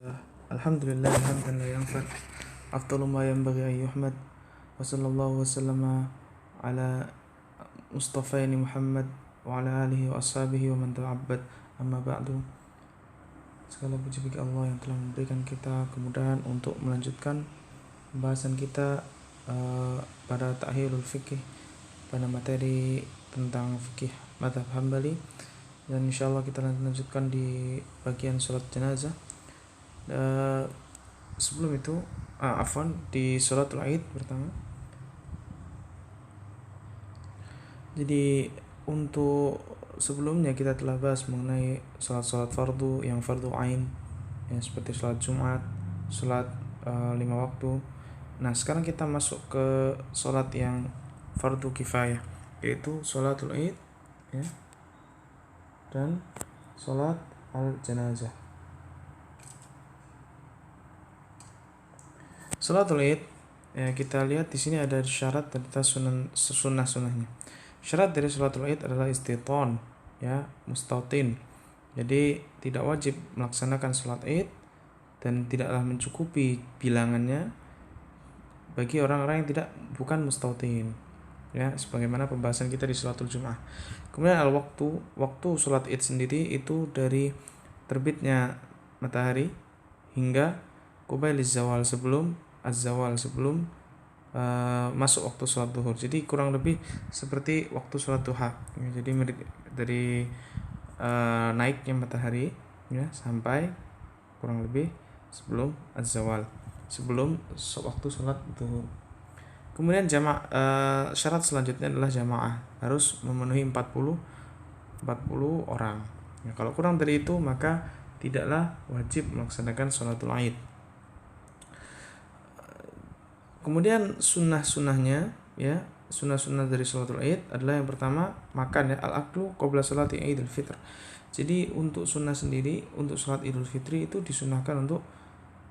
Alhamdulillah hamdan la yanfad afdalu ma yanbaghi an yuhmad wa sallallahu wa sallama ala mustafaini Muhammad wa ala alihi wa ashabihi wa man ta'abbad amma ba'du. Segala puji bagi Allah yang telah memberikan kita kemudahan untuk melanjutkan pembahasan kita pada ta'hilul fikih, pada materi tentang fikih mazhab Hambali, dan insyaallah kita lanjutkan di bagian salat jenazah. Sebelum itu di sholatul Id pertama. Jadi untuk sebelumnya kita telah bahas mengenai sholat fardu yang fardu ain, ya, seperti sholat Jumat, sholat 5 waktu. Nah, sekarang kita masuk ke sholat yang fardu kifayah, yaitu sholatul Id, ya, dan sholat al-janazah. Sholatul Id, ya, kita lihat di sini ada syarat dan sunnah-sunnahnya. Syarat dari sholatul Id adalah istiton, ya, mustautin. Jadi tidak wajib melaksanakan sholat Id dan tidaklah mencukupi bilangannya bagi orang-orang yang bukan mustautin, ya, sebagaimana pembahasan kita di sholatul Jum'ah. Kemudian waktu sholat Id sendiri itu dari terbitnya matahari hingga qubailiz zawal, sebelum masuk waktu sholat duhur. Jadi kurang lebih seperti waktu sholat duha, ya, jadi dari naiknya matahari, ya, sampai kurang lebih sebelum az-zawal, sebelum waktu sholat duhur. Kemudian syarat selanjutnya adalah jamaah, harus memenuhi 40 orang. Ya, kalau kurang dari itu maka tidaklah wajib melaksanakan sholatul Id. Kemudian sunnah-sunnahnya, ya, sunnah-sunnah dari sholatul Id adalah yang pertama makan, ya, al-aklu qabla sholati Idul Fitr. Jadi untuk sunnah sendiri, untuk sholat Idul Fitri itu disunahkan untuk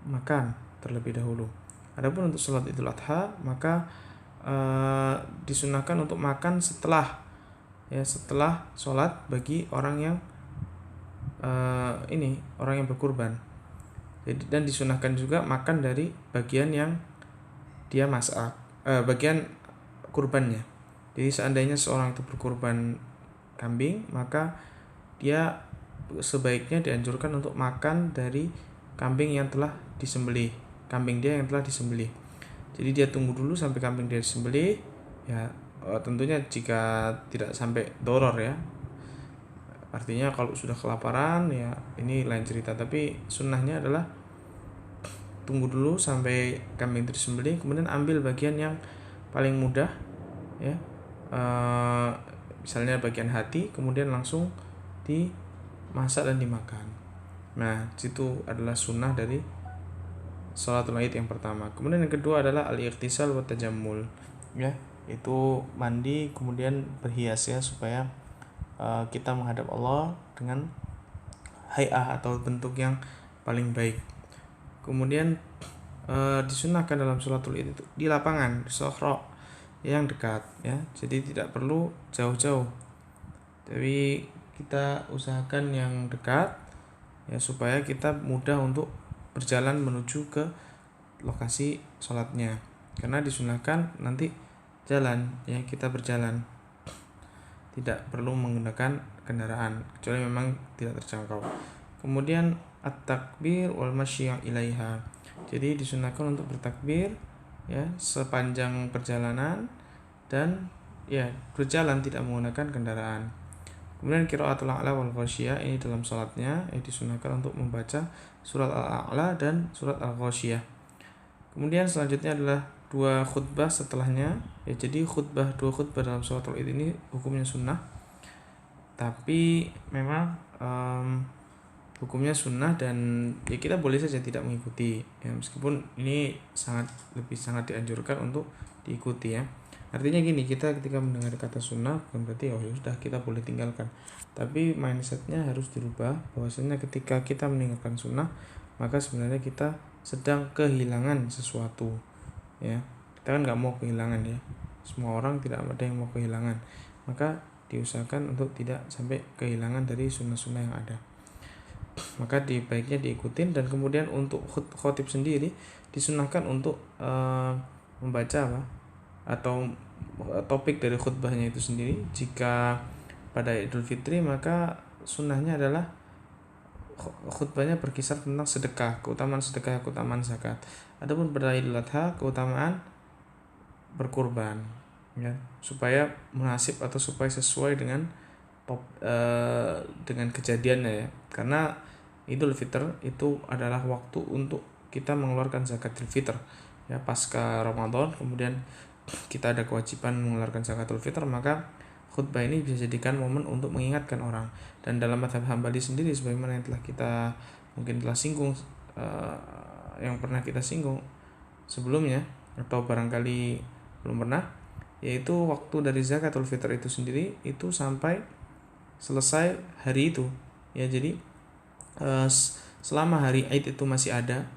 makan terlebih dahulu. Adapun untuk sholat Idul Adha maka disunahkan untuk makan setelah sholat bagi orang yang orang yang berkurban. Jadi, dan disunahkan juga makan dari bagian yang dia masak, bagian kurbannya. Jadi seandainya seorang itu berkurban kambing, maka dia sebaiknya dianjurkan untuk makan dari kambing yang telah disembelih, kambing dia yang telah disembelih. Jadi dia tunggu dulu sampai kambing dia disembelih, ya, tentunya jika tidak sampai doror, ya. Artinya kalau sudah kelaparan, ya, ini lain cerita. Tapi sunnahnya adalah tunggu dulu sampai kambing disembelih, kemudian ambil bagian yang paling mudah, ya, misalnya bagian hati, kemudian langsung dimasak dan dimakan. Nah, itu adalah sunnah dari sholatul Id yang pertama. Kemudian yang kedua adalah al-ightisal wa tajammul, ya, itu mandi kemudian berhias, ya, supaya kita menghadap Allah dengan hay'ah atau bentuk yang paling baik. Kemudian disunahkan dalam sholatul Id itu di lapangan, di sohro yang dekat, ya, jadi tidak perlu jauh-jauh, tapi kita usahakan yang dekat, ya, supaya kita mudah untuk berjalan menuju ke lokasi sholatnya, karena disunahkan nanti jalan, ya, kita berjalan, tidak perlu menggunakan kendaraan kecuali memang tidak terjangkau. Kemudian at-takbir wal masyi' ilaiha. Jadi disunahkan untuk bertakbir, ya, sepanjang perjalanan dan, ya, berjalan tidak menggunakan kendaraan. Kemudian qiraatul a'la wal ghasyiyah, ini dalam salatnya, disunahkan untuk membaca surat al-a'la dan surat al-ghasyiyah. Kemudian selanjutnya adalah 2 khutbah setelahnya, ya, jadi dua khutbah dalam sholatul Id ini hukumnya sunnah, tapi memang hukumnya sunnah dan, ya, kita boleh saja tidak mengikuti, ya, meskipun ini sangat dianjurkan untuk diikuti, ya. Artinya gini, kita ketika mendengar kata sunnah bukan berarti ya sudah kita boleh tinggalkan, tapi mindsetnya harus dirubah, bahwasanya ketika kita meninggalkan sunnah maka sebenarnya kita sedang kehilangan sesuatu, ya. Kita kan nggak mau kehilangan, ya, semua orang tidak ada yang mau kehilangan, maka diusahakan untuk tidak sampai kehilangan dari sunnah-sunnah yang ada. maka baiknya diikutin. Dan kemudian untuk khotib sendiri disunahkan untuk membaca atau topik dari khutbahnya itu sendiri. Jika pada Idul Fitri maka sunnahnya adalah khutbahnya berkisar tentang sedekah, keutamaan sedekah, keutamaan zakat. Adapun pada Idul Adha keutamaan berkurban, ya, supaya munasib atau supaya sesuai dengan kejadiannya, ya. Karena Idul Fitr itu adalah waktu untuk kita mengeluarkan zakatul fitr, ya, pasca Ramadan. Kemudian kita ada kewajiban mengeluarkan zakatul fitr, maka khutbah ini bisa jadikan momen untuk mengingatkan orang. Dan dalam mazhab Hambali sendiri, sebagaimana yang telah singgung, yang pernah kita singgung sebelumnya atau barangkali belum pernah, yaitu waktu dari zakatul fitr itu sendiri itu sampai selesai hari itu, ya. Jadi selama hari Id itu masih ada,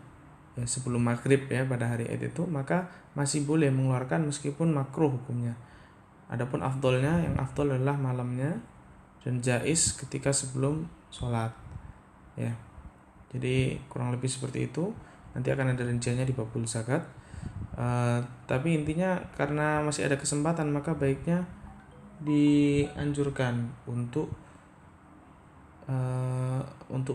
ya, sebelum maghrib, ya, pada hari Id itu, maka masih boleh mengeluarkan meskipun makruh hukumnya. Adapun yang afdol adalah malamnya, dan jais ketika sebelum sholat, ya. Jadi kurang lebih seperti itu. Nanti akan ada rinciannya di babul zakat. Tapi intinya karena masih ada kesempatan, maka baiknya dianjurkan untuk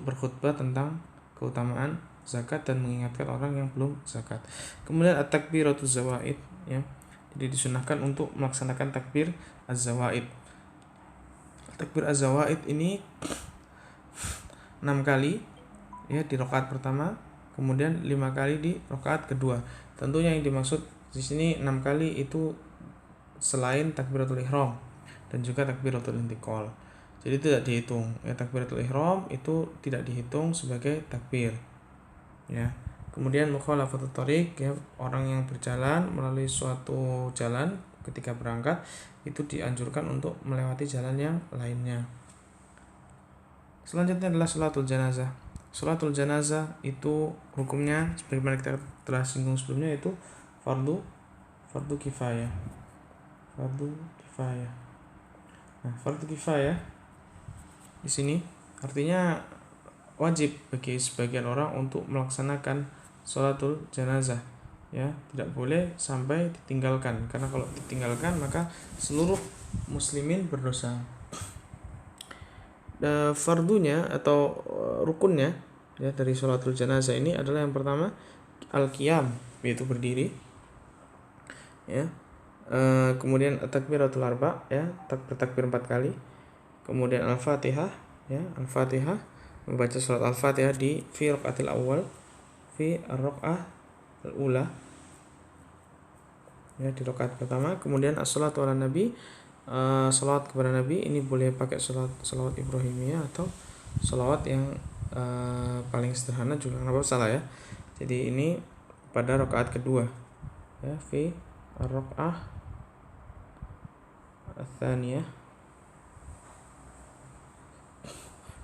berkhutbah tentang keutamaan zakat dan mengingatkan orang yang belum zakat. Kemudian at-takbiratuz zawaid, ya. Jadi disunahkan untuk melaksanakan takbir az-zawaid. Takbir az-zawaid ini 6 kali, ya, di rakaat pertama, kemudian 5 kali di rakaat kedua. Tentunya yang dimaksud di sini 6 kali itu selain takbiratul ihram dan juga takbiratul intiqal. Jadi tidak dihitung, ya. Takbiratul ihram itu tidak dihitung sebagai takbir, ya. Kemudian mukhalafatut thariq, ya, orang yang berjalan melalui suatu jalan ketika berangkat itu dianjurkan untuk melewati jalan yang lainnya. Selanjutnya adalah sholatul janazah. Sholatul janazah itu hukumnya sebagaimana kita telah singgung sebelumnya, itu fardu kifayah. Nah, fardu kifayah di sini artinya wajib bagi sebagian orang untuk melaksanakan sholatul janazah, ya. Tidak boleh sampai ditinggalkan, karena kalau ditinggalkan maka seluruh muslimin berdosa. Fardunya atau rukunnya, ya, dari sholatul janazah ini adalah yang pertama al-qiyam, yaitu berdiri, ya. Kemudian takbiratul arba, ya, bertakbir 4 kali. Kemudian al-fatihah, ya, al-fatihah, membaca surat al-fatihah di fi raqatil awal, fi ar-raq'ah al-ula, ya, di rakaat pertama. Kemudian as-shalatu ala nabi, salawat kepada nabi. Ini boleh pakai salawat ibrahimiyah atau salawat yang paling sederhana juga nggak salah, ya. Jadi ini pada rakaat kedua, ya, fi ar-raq'ah ats-tsaniyah.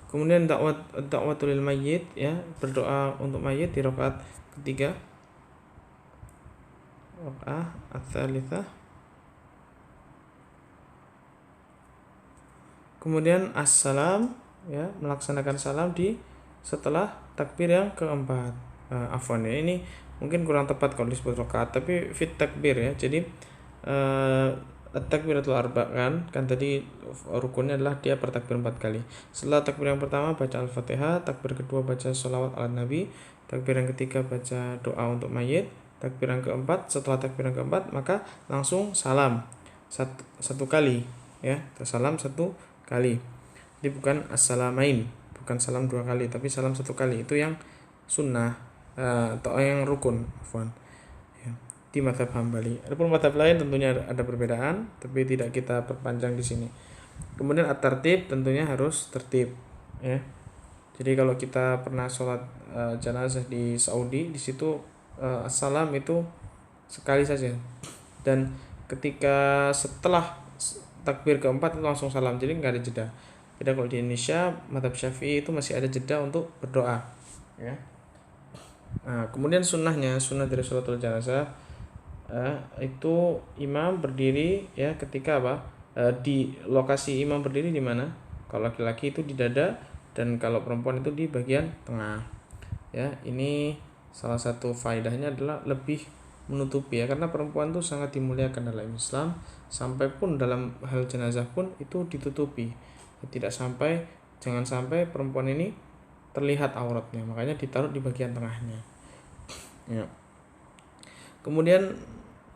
Kemudian da'watul mayyit, ya, berdoa untuk mayit di rakaat ketiga, rakaat ats-tsalitsah. Kemudian as-salam, ya, melaksanakan salam setelah takbir yang keempat. Afwan, ya, ini mungkin kurang tepat kalau disebut rakaat, tapi fit takbir, ya. Jadi takbiratul arba kan tadi rukunnya adalah dia bertakbir 4 kali. Setelah takbir yang pertama baca al-fatihah, takbir kedua baca sholawat ala nabi, takbir yang ketiga baca doa untuk mayit, takbir yang keempat, setelah takbir yang keempat maka langsung salam satu kali, ya, salam 1 kali. Jadi bukan assalamain, bukan salam 2 kali, tapi salam 1 kali. Itu yang sunnah atau yang rukun, afwan, di mazhab Hambali. Adapun mazhab lain tentunya ada perbedaan, tapi tidak kita perpanjang di sini. Kemudian at-tartib, tentunya harus tertib, ya. Jadi kalau kita pernah sholat jenazah di Saudi, di situ assalam itu sekali saja, dan ketika setelah takbir keempat itu langsung salam, jadi nggak ada jeda. Beda kalau di Indonesia mazhab Syafi'i itu masih ada jeda untuk berdoa, ya. Nah, kemudian sunnah dari sholatul janazah itu imam berdiri, ya, ketika di lokasi imam berdiri di mana? Kalau laki-laki itu di dada, dan kalau perempuan itu di bagian tengah. Ya, ini salah satu faedahnya adalah lebih menutupi ya, karena perempuan itu sangat dimuliakan dalam Islam, sampai pun dalam hal jenazah pun itu ditutupi. Jangan sampai perempuan ini terlihat auratnya, makanya ditaruh di bagian tengahnya. Ya. Kemudian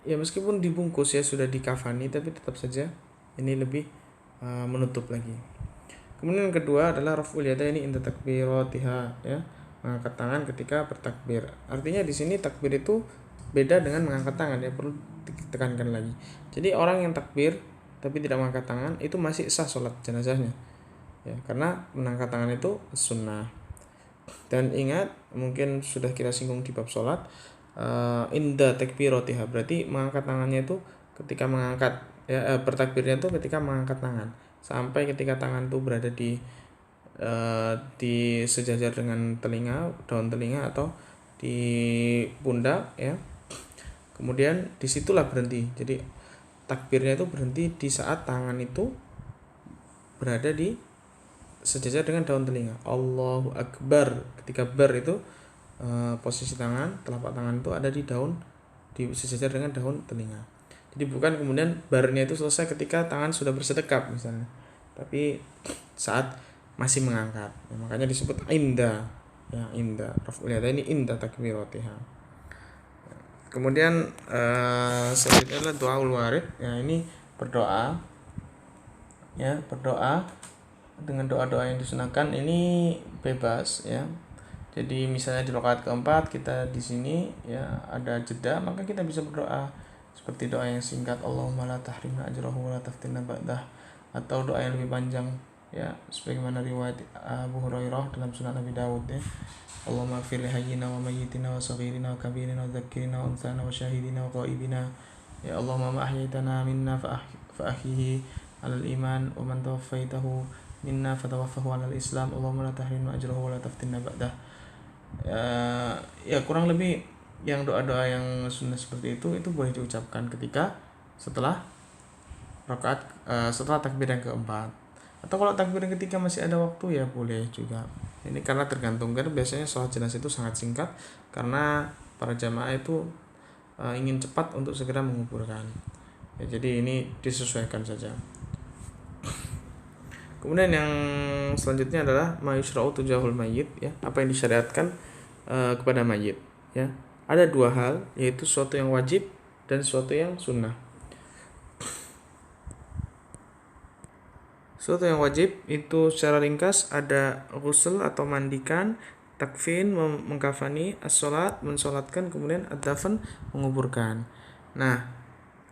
ya meskipun dibungkus ya sudah dikafani, tapi tetap saja ini lebih menutup lagi. Kemudian yang kedua adalah raf'ul yadaini inda takbiratiha, ya, mengangkat tangan ketika bertakbir. Artinya di sini takbir itu beda dengan mengangkat tangan, ya, perlu ditekankan lagi. Jadi orang yang takbir tapi tidak mengangkat tangan itu masih sah sholat jenazahnya, ya, karena mengangkat tangan itu sunnah. Dan ingat, mungkin sudah kita singgung di bab sholat, inda takbiratiha, berarti mengangkat tangannya itu ketika mengangkat, ya, bertakbirnya itu ketika mengangkat tangan, sampai ketika tangan itu berada di sejajar dengan daun telinga atau di pundak, ya. Kemudian disitulah berhenti. Jadi takbirnya itu berhenti di saat tangan itu berada di sejajar dengan daun telinga. Allahu Akbar. Ketika bar itu posisi tangan, telapak tangan itu ada di sejajar dengan daun telinga. Jadi bukan kemudian barnya itu selesai ketika tangan sudah bersedekap misalnya, tapi saat masih mengangkat. Ya, makanya disebut inda, ya, inda raf'ul yadaini inda takbiratiha. Kemudian selanjutnya adalah doaul warid. Ya, ini berdoa, ya, berdoa dengan doa-doa yang disunahkan ini bebas, ya. Jadi misalnya di rakaat keempat kita di sini, ya, ada jeda, maka kita bisa berdoa seperti doa yang singkat, Allahumma la tahrimna ajrahu wa la taftinna ba'dah, atau doa yang lebih panjang, ya, sebagaimana riwayat Abu Hurairah dalam Sunan Abi Dawud, ya, Allahumma ighfir li hayyina wa mayyitina wa saghirina wa kabirina wa dhakkirina wa unsana wa syahidina wa ghaibina, ya Allahumma ma ahyaitana minna fa ahyihi 'alal iman wa man tawaffaitahu minna fatawaffahu 'alal islam, Allahumma la tahrimna ajrahu wa la taftinna ba'dah. Ya, kurang lebih yang doa-doa yang sunnah seperti itu boleh diucapkan ketika setelah takbir yang keempat, atau kalau takbir yang ketiga masih ada waktu, ya boleh juga. Ini karena tergantung, kan biasanya sholat jenazah itu sangat singkat karena para jamaah itu ingin cepat untuk segera menguburkan, ya, jadi ini disesuaikan saja. Kemudian yang selanjutnya adalah ma yushra'u tujahul mayyit, ya, apa yang disyariatkan kepada mayit, ya. Ada dua hal, yaitu sesuatu yang wajib dan sesuatu yang sunnah. Sesuatu yang wajib itu secara ringkas ada ghusl atau mandikan, takfin mengkafani, as-sholat mensolatkan, kemudian ad-dafn menguburkan. Nah,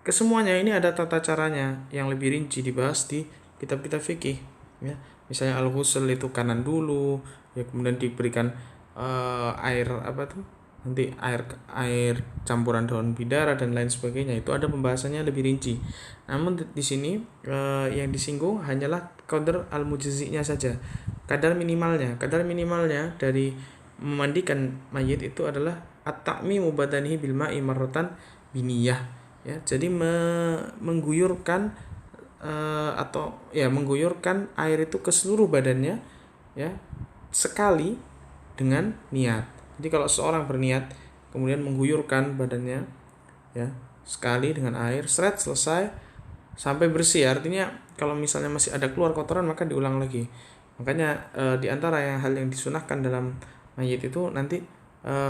kesemuanya ini ada tata caranya yang lebih rinci dibahas di kitab-kitab fikih, ya. Misalnya al-ghusl itu kanan dulu, ya, kemudian diberikan air nanti air campuran daun bidara dan lain sebagainya, itu ada pembahasannya lebih rinci. Namun di sini yang disinggung hanyalah qadar al-mujzinya saja, kadar minimalnya dari memandikan mayit itu adalah at-ta'mimu badanihi bil ma'i marratan biniyah, ya. Jadi mengguyurkan mengguyurkan air itu ke seluruh badannya, ya, sekali dengan niat. Jadi kalau seorang berniat kemudian mengguyurkan badannya, ya, sekali dengan air, selesai sampai bersih. Artinya kalau misalnya masih ada keluar kotoran maka diulang lagi. Makanya di antara hal yang disunahkan dalam mayit itu nanti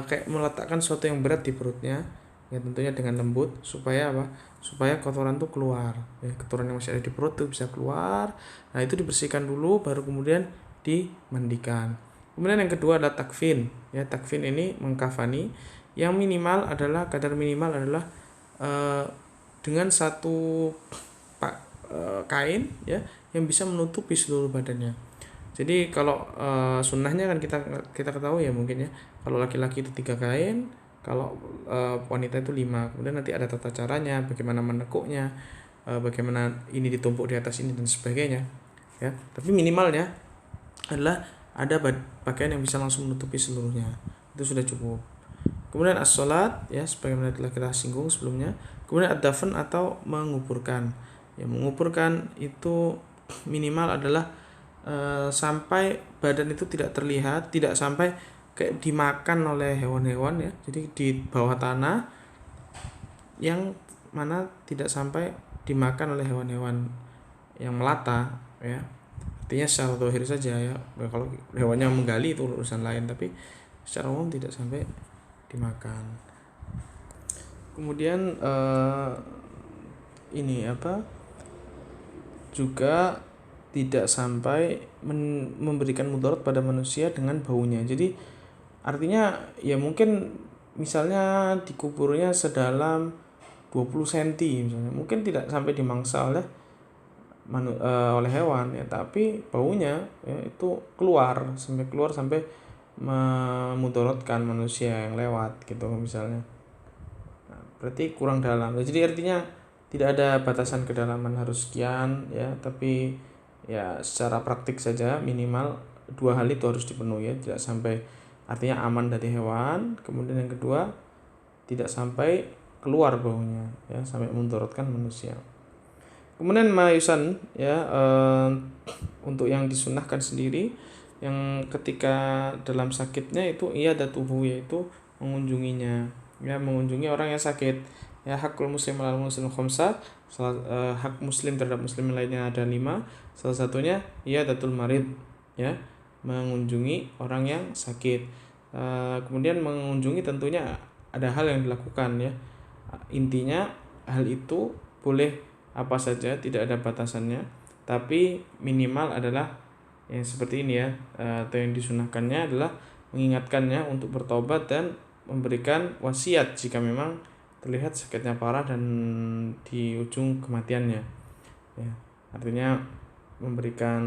kayak meletakkan sesuatu yang berat di perutnya, ya, tentunya dengan lembut, supaya apa? Supaya kotoran itu keluar, ya, kotoran yang masih ada di perut itu bisa keluar. Nah, itu dibersihkan dulu baru kemudian dimandikan. Kemudian yang kedua adalah takfin, ya. Takfin ini mengkafani, yang kadar minimal adalah dengan satu kain, ya, yang bisa menutupi seluruh badannya. Jadi kalau sunnahnya kan kita ketahui, ya, mungkin, ya, kalau laki-laki itu 3 kain, kalau wanita itu 5. Kemudian nanti ada tata caranya, bagaimana menekuknya, bagaimana ini ditumpuk di atas ini dan sebagainya, ya. Tapi minimalnya adalah ada pakaian yang bisa langsung menutupi seluruhnya, itu sudah cukup. Kemudian as-sholat, ya, sebagaimana telah kita singgung sebelumnya. Kemudian ad-dafn atau menguburkan, ya, menguburkan itu minimal adalah sampai badan itu tidak terlihat, tidak sampai kayak dimakan oleh hewan-hewan ya. Jadi di bawah tanah yang mana tidak sampai dimakan oleh hewan-hewan yang melata ya. Artinya secara zahir saja ya. Kalau hewannya menggali itu urusan lain, tapi secara umum tidak sampai dimakan. Kemudian ini apa? Juga tidak sampai memberikan mudarat pada manusia dengan baunya. Jadi artinya ya mungkin misalnya dikuburnya sedalam 20 cm misalnya, mungkin tidak sampai dimangsa oleh hewan ya, tapi baunya ya, itu sampai memudaratkan manusia yang lewat gitu misalnya. Nah, berarti kurang dalam. Jadi artinya tidak ada batasan kedalaman harus sekian ya, tapi ya secara praktik saja minimal 2 hal itu harus dipenuhi ya, tidak sampai artinya aman dari hewan, kemudian yang kedua tidak sampai keluar baunya ya sampai memudaratkan manusia. Kemudian mayusan ya, untuk yang disunahkan sendiri yang ketika dalam sakitnya itu datuhu, yaitu mengunjunginya ya, mengunjungi orang yang sakit ya. Hakul muslim alal muslim khamsah, hak muslim terhadap muslim lainnya ada 5, salah satunya datul marid ya, mengunjungi orang yang sakit. Kemudian mengunjungi tentunya ada hal yang dilakukan ya, intinya hal itu boleh apa saja, tidak ada batasannya, tapi minimal adalah yang seperti ini ya, atau yang disunahkannya adalah mengingatkannya untuk bertobat dan memberikan wasiat jika memang terlihat sakitnya parah dan di ujung kematiannya ya. Artinya memberikan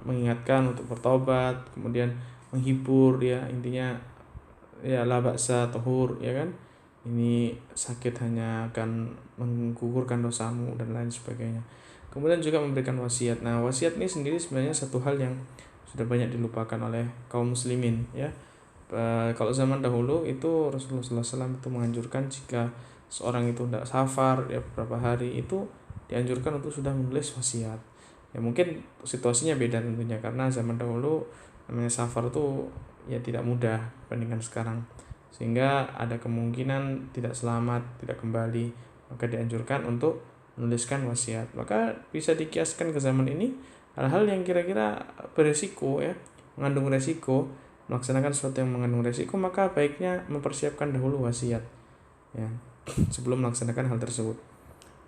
mengingatkan untuk bertobat, kemudian menghibur ya, intinya ya la ba'sa tahur ya kan, ini sakit hanya akan menggugurkan dosamu dan lain sebagainya. Kemudian juga memberikan wasiat. Nah, wasiat ini sendiri sebenarnya satu hal yang sudah banyak dilupakan oleh kaum muslimin ya. Kalau zaman dahulu itu Rasulullah SAW itu menganjurkan jika seorang itu tidak safar ya beberapa hari, itu dianjurkan untuk sudah menulis wasiat. Ya mungkin situasinya beda tentunya, karena zaman dahulu namanya safar itu ya tidak mudah dibandingkan sekarang, sehingga ada kemungkinan tidak selamat, tidak kembali, maka dianjurkan untuk menuliskan wasiat. Maka bisa dikiaskan ke zaman ini, hal-hal yang kira-kira beresiko ya, mengandung resiko, melaksanakan sesuatu yang mengandung resiko, maka baiknya mempersiapkan dahulu wasiat ya sebelum melaksanakan hal tersebut.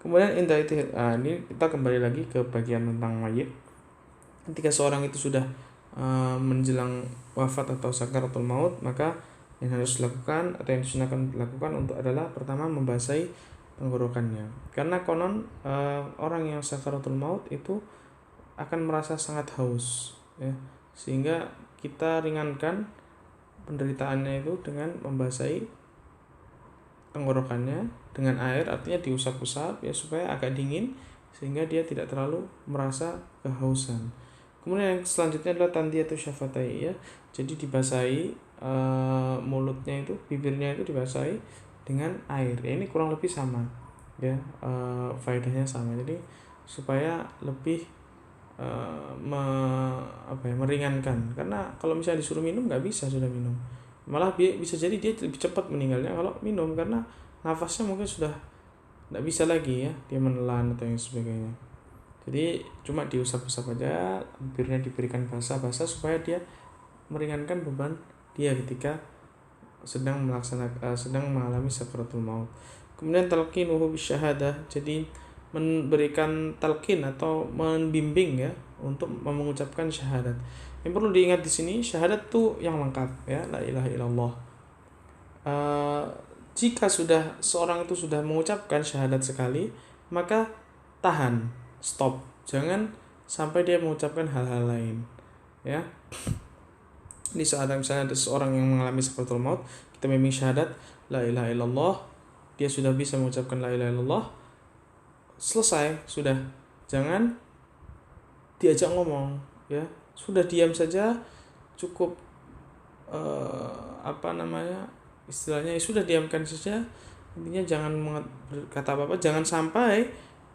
Kemudian ini kita kembali lagi ke bagian tentang mayit. Ketika seorang itu sudah menjelang wafat atau sakaratul maut, maka yang harus dilakukan atau yang disunahkan dilakukan untuk adalah pertama membasahi tenggorokannya, karena konon orang yang sakaratul maut itu akan merasa sangat haus ya, sehingga kita ringankan penderitaannya itu dengan membasahi tenggorokannya dengan air, artinya diusap-usap ya supaya agak dingin sehingga dia tidak terlalu merasa kehausan. Kemudian yang selanjutnya adalah tandiyatu syafatai ya, jadi dibasahi mulutnya itu, bibirnya itu dibasahi dengan air ya, ini kurang lebih sama ya, faedahnya sama, jadi supaya lebih meringankan, karena kalau misalnya disuruh minum nggak bisa sudah minum, malah bisa jadi dia lebih cepat meninggalnya kalau minum, karena nafasnya mungkin sudah nggak bisa lagi ya, dia menelan atau yang sebagainya. Jadi cuma diusap-usap aja, bibirnya diberikan basah-basah supaya dia meringankan beban dia ketika sedang mengalami sakaratul maut. Kemudian talqinuhu bisyahadah, jadi memberikan talqin atau membimbing ya untuk mengucapkan syahadat. Yang perlu diingat di sini, syahadat tuh yang lengkap ya, la ilaha illallah. Jika seorang itu sudah mengucapkan syahadat sekali, maka tahan, stop, jangan sampai dia mengucapkan hal-hal lain ya. Di saat misalnya ada seorang yang mengalami sakaratul maut, kita membimbing syahadat la ilaha illallah, dia sudah bisa mengucapkan la ilaha illallah, selesai sudah, jangan diajak ngomong ya, sudah diam saja cukup, istilahnya sudah diamkan saja, intinya jangan berkata apa-apa, jangan sampai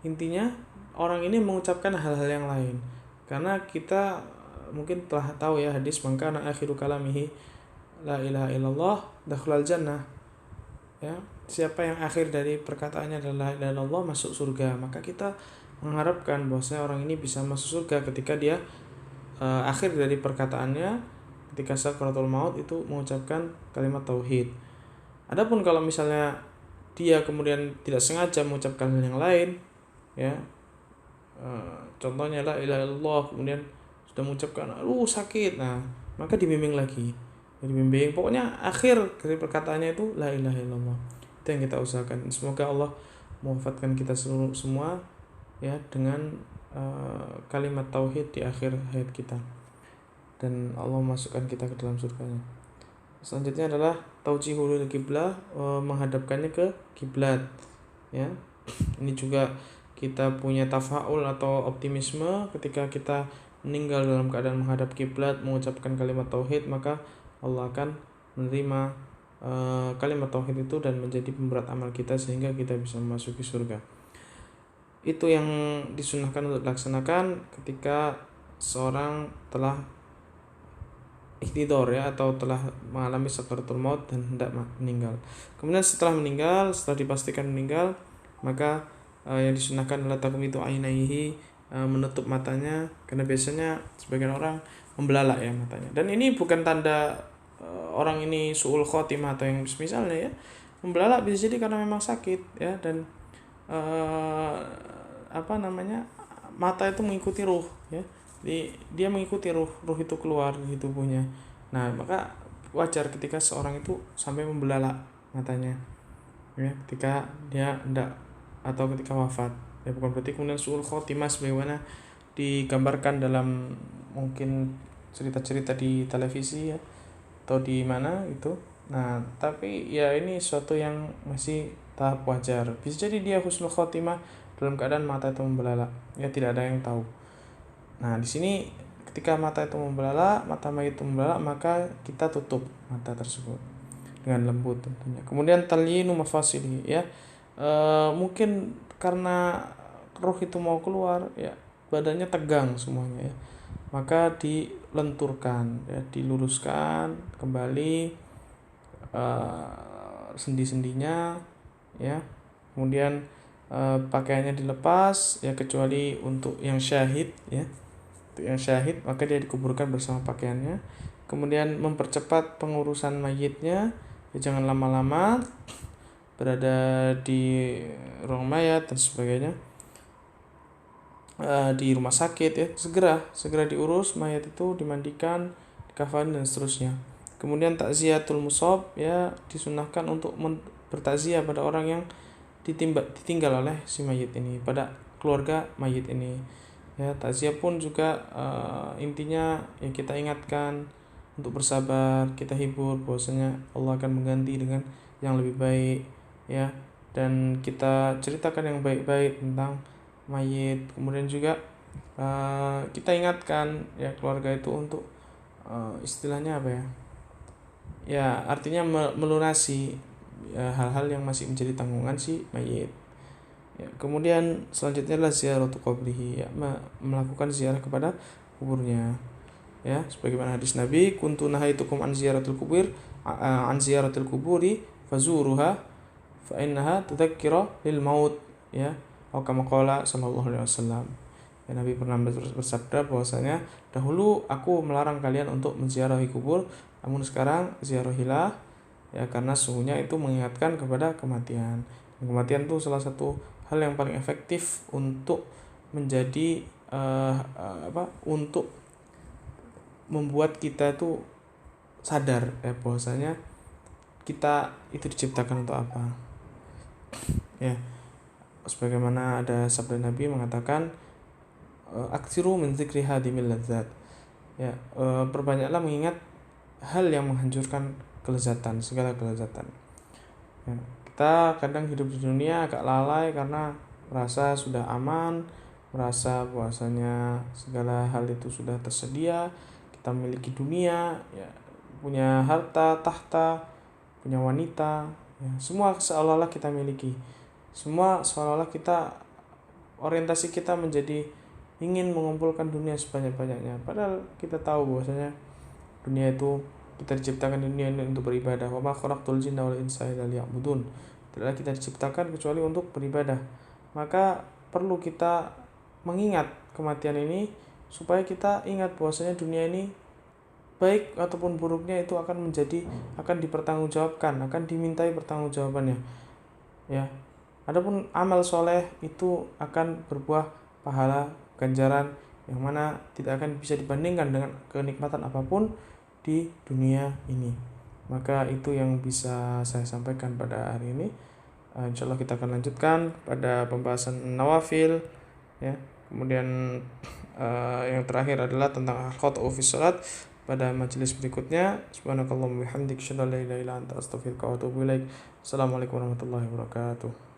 intinya orang ini mengucapkan hal-hal yang lain, Karena kita mungkin telah tahu ya hadis, maka akhiru kalamihi la ilaha illallah dakhalal jannah. Ya, siapa yang akhir dari perkataannya adalah la ilaha illallah masuk surga. Maka kita mengharapkan bahwasanya orang ini bisa masuk surga ketika dia akhir dari perkataannya ketika sakaratul maut itu mengucapkan kalimat tauhid. Adapun kalau misalnya dia kemudian tidak sengaja mengucapkan hal yang lain, ya, contohnya la ilaha illallah kemudian sudah mengucapkan sakit, nah maka dibimbing lagi, dibimbing, pokoknya akhir dari perkataannya itu la ilaha illallah. Itu yang kita usahakan. Semoga Allah mewafatkan kita semua ya dengan kalimat tauhid di akhir hayat kita, dan Allah masukkan kita ke dalam surganya. Selanjutnya adalah taujihul kiblah, menghadapkannya ke kiblat, ya. Ini juga kita punya tafaul atau optimisme ketika kita meninggal dalam keadaan menghadap kiblat, mengucapkan kalimat tauhid, maka Allah akan menerima kalimat tauhid itu dan menjadi pemberat amal kita sehingga kita bisa memasuki surga. Itu yang disunahkan untuk dilaksanakan ketika seorang telah ihtidor, ya, atau telah mengalami sakaratul maut dan hendak meninggal. Kemudian setelah meninggal, setelah dipastikan meninggal, maka yang disunahkan adalah takmitu ainaihi, menutup matanya, karena biasanya sebagian orang membelalak ya matanya. Dan ini bukan tanda orang ini suul khotimah atau yang misalnya ya. Membelalak bisa jadi karena memang sakit, ya, dan mata itu mengikuti ruh, ya. Dia mengikuti ruh itu keluar dari tubuhnya. Nah, maka wajar ketika seorang itu sampai membelalak matanya, ya, ketika dia hendak atau ketika wafat. Ya, bukan berarti kemudian suul khotimah sebagaimana digambarkan dalam mungkin cerita-cerita di televisi, ya, atau di mana itu. Nah, tapi ya ini suatu yang masih tahap wajar. Bisa jadi dia husnul khotimah dalam keadaan mata itu membelalak, ya, tidak ada yang tahu. Nah, di sini ketika mata itu membelalak, mata mayit itu membelalak, maka kita tutup mata tersebut dengan lembut tentunya. Kemudian talyinu mafasili, ya, mungkin karena roh itu mau keluar, ya, badannya tegang semuanya, ya, maka dilenturkan, ya, diluruskan kembali sendi-sendinya, ya. Kemudian pakaiannya dilepas, ya, kecuali untuk yang syahid, ya. Untuk yang syahid maka dia dikuburkan bersama pakaiannya. Kemudian mempercepat pengurusan mayitnya, ya, jangan lama-lama berada di ruang mayat dan sebagainya, di rumah sakit, ya, segera diurus mayat itu, dimandikan, dikafani dan seterusnya. Kemudian takziyatul musab, ya, disunahkan untuk bertakziah pada orang yang ditinggal oleh si mayit ini, pada keluarga mayit ini, ya. Takziah pun juga intinya ya kita ingatkan untuk bersabar, kita hibur bahwasanya Allah akan mengganti dengan yang lebih baik, ya, dan kita ceritakan yang baik-baik tentang mayit. Kemudian juga kita ingatkan, ya, keluarga itu untuk istilahnya apa ya, ya, artinya melunasi hal-hal yang masih menjadi tanggungan si mayit. Ya, kemudian selanjutnya adalah ziaratul qabrihi, ya, melakukan ziarah kepada kuburnya, ya, sebagaimana hadis Nabi, kuntu nahaitukum an ziyaratul kuburi fazuruha fa innaha tudzakkira lil maut, ya, atau kama qala sallallahu alaihi wasallam. Ya, Nabi pernah bersabda bahwasanya dahulu aku melarang kalian untuk menziarahi kubur, namun sekarang ziarahilah, ya, karena sesungguhnya itu mengingatkan kepada kematian. Kematian itu salah satu hal yang paling efektif untuk menjadi untuk membuat kita itu sadar, bahwasanya kita itu diciptakan untuk apa, ya. Sebagaimana ada sabda Nabi mengatakan, aksiru min dzikri hadimil ladzat, ya, perbanyaklah mengingat hal yang menghancurkan kelezatan, segala kelezatan, ya. Kita kadang hidup di dunia agak lalai karena merasa sudah aman, merasa bahwasanya segala hal itu sudah tersedia, kita memiliki dunia, ya, punya harta tahta, punya wanita, ya, semua seolah-olah kita miliki, semua seolah-olah kita orientasi kita menjadi ingin mengumpulkan dunia sebanyak-banyaknya, padahal kita tahu bahwasanya dunia itu kita diciptakan di dunia ini untuk beribadah. Wa ma khalaqtul jinna wal insa illa liya'budun. Tidaklah kita diciptakan kecuali untuk beribadah. Maka perlu kita mengingat kematian ini supaya kita ingat bahwasanya dunia ini baik ataupun buruknya itu akan dipertanggungjawabkan, akan dimintai pertanggungjawabannya. Ya. Adapun amal soleh itu akan berbuah pahala ganjaran yang mana tidak akan bisa dibandingkan dengan kenikmatan apapun di dunia ini. Maka itu yang bisa saya sampaikan pada hari ini. Insya Allah kita akan lanjutkan pada pembahasan nawafil, ya. Kemudian yang terakhir adalah tentang al-khata'u fi shalat pada majelis berikutnya. Subhanakallahumma wa bihamdika asyhadu an la ilaha illa anta astaghfiruka wa atubu ilaik. Assalamualaikum warahmatullahi wabarakatuh.